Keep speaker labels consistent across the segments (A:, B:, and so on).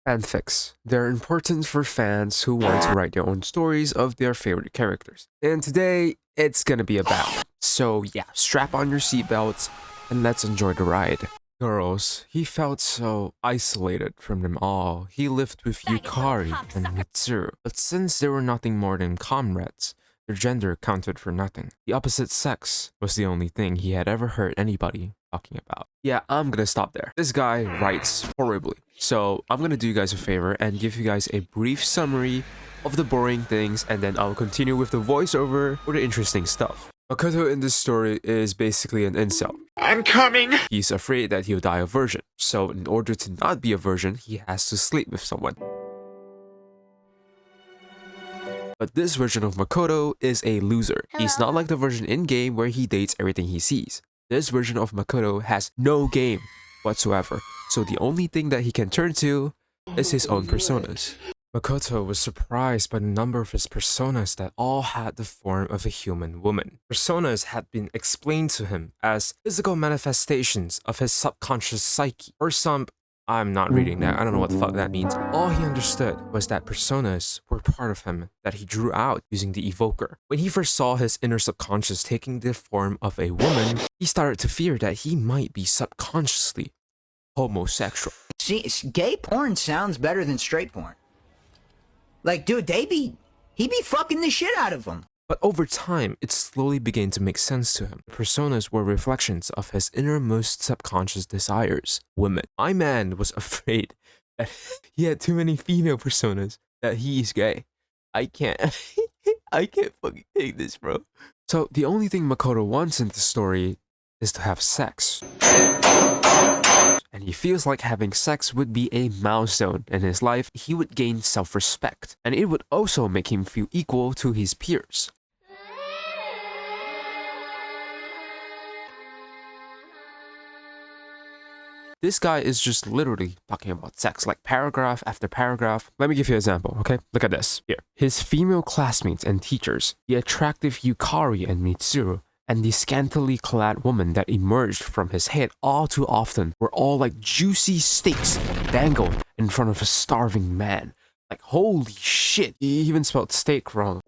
A: Fanfics. They're important for fans who want to write their own stories of their favorite characters. And today, it's gonna be about. So yeah, strap on your seatbelts and let's enjoy the ride. Girls, he felt so isolated from them all. He lived with Yukari and Mitsuru, but since they were nothing more than comrades, their gender counted for nothing. The opposite sex was the only thing he had ever heard anybody talking about. Yeah, I'm gonna stop there. This guy writes horribly. So I'm gonna do you guys a favor and give you guys a brief summary of the boring things, and then I'll continue with the voiceover for the interesting stuff. Makoto in this story is basically an incel.
B: I'm coming!
A: He's afraid that he'll die a virgin, so in order to not be a virgin, he has to sleep with someone. But this version of Makoto is a loser. He's not like the version in-game where he dates everything he sees. This version of Makoto has no game whatsoever, so the only thing that he can turn to is his own personas. Makoto was surprised by the number of his personas that all had the form of a human woman. Personas had been explained to him as physical manifestations of his subconscious psyche, or some... I'm not reading that, I don't know what the fuck that means. All he understood was that personas were part of him that he drew out using the evoker. When he first saw his inner subconscious taking the form of a woman, he started to fear that he might be subconsciously homosexual.
C: See, gay porn sounds better than straight porn. Like, dude, he be fucking the shit out of them.
A: But over time, it slowly began to make sense to him. Personas were reflections of his innermost subconscious desires, women. My man was afraid that he had too many female personas, that he is gay. I can't fucking take this, bro. So the only thing Makoto wants in the story is to have sex. And he feels like having sex would be a milestone in his life. He would gain self-respect, and it would also make him feel equal to his peers. This guy is just literally talking about sex, like paragraph after paragraph. Let me give you an example, okay? Look at this. Here. His female classmates and teachers, the attractive Yukari and Mitsuru, and the scantily clad woman that emerged from his head all too often were all like juicy steaks dangled in front of a starving man. Like, holy shit, he even spelled steak wrong.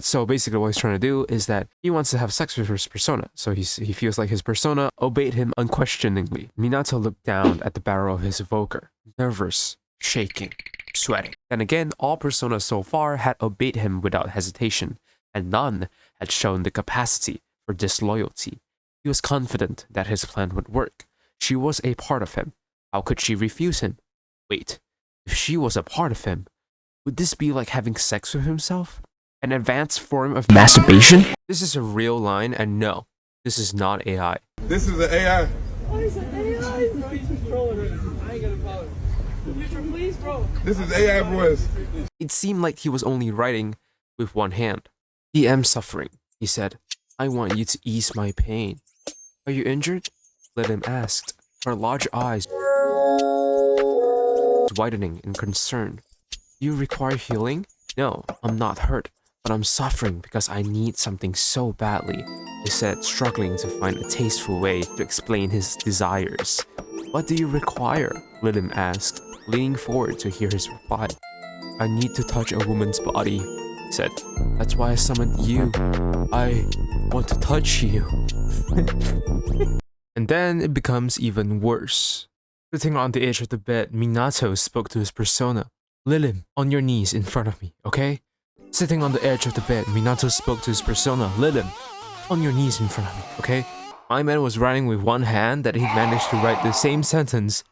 A: So basically what he's trying to do is that he wants to have sex with his persona, so he feels like his persona obeyed him unquestioningly. Minato looked down at the barrel of his evoker, nervous, shaking, sweating. Then again, all personas so far had obeyed him without hesitation, and none had shown the capacity for disloyalty. He was confident that his plan would work. She was a part of him. How could she refuse him? Wait, if she was a part of him, would this be like having sex with himself? An advanced form of masturbation? This is a real line, and no, this is not AI.
B: This is an AI.
D: Oh, he's an AI? Bro, he's just trolling her. I ain't gonna follow. Future, please, bro.
B: This is AI voice.
A: It seemed like he was only writing with one hand. I am suffering, he said. I want you to ease my pain. Are you injured? Lilim asked, her large eyes widening in concern. Do you require healing? No, I'm not hurt, but I'm suffering because I need something so badly, he said, struggling to find a tasteful way to explain his desires. What do you require? Lilim asked, leaning forward to hear his reply. I need to touch a woman's body, he said. That's why I summoned you. I want to touch you. And then it becomes even worse. Sitting on the edge of the bed, Minato spoke to his persona. Lilim, on your knees in front of me, okay? Sitting on the edge of the bed, Minato spoke to his persona. Lilim, on your knees in front of me, okay? My man was writing with one hand that he managed to write the same sentence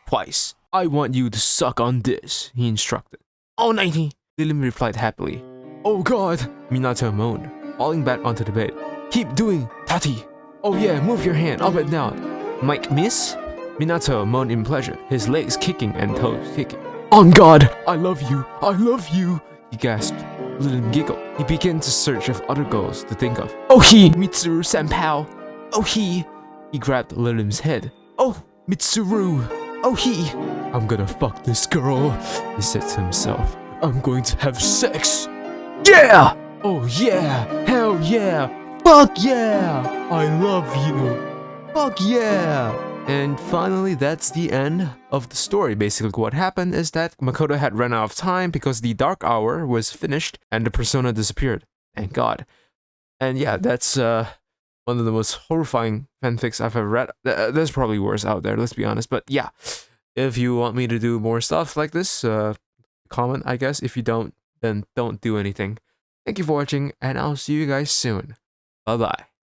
A: twice. I want you to suck on this, he instructed. Oh, 90! Lilim replied happily. Oh god! Minato moaned, falling back onto the bed. Keep doing, Tati! Oh yeah, move your hand up and down. Might miss? Minato moaned in pleasure, his legs kicking and toes kicking. On God! I love you! I love you! He gasped. Lilim giggled. He began to search of other girls to think of. Oh he! Mitsuru Senpao! Oh he! He grabbed Lilim's head. Oh! Mitsuru! Oh he! I'm gonna fuck this girl, he said to himself. I'm going to have sex! Yeah! Oh yeah! Hell yeah! Fuck yeah! I love you! Fuck yeah! And finally, that's the end of the story. Basically, what happened is that Makoto had run out of time because the Dark Hour was finished and the persona disappeared. Thank God. And yeah, that's one of the most horrifying fanfics I've ever read. There's probably worse out there, let's be honest. But yeah, if you want me to do more stuff like this, comment, I guess. If you don't, then don't do anything. Thank you for watching, and I'll see you guys soon. Bye-bye.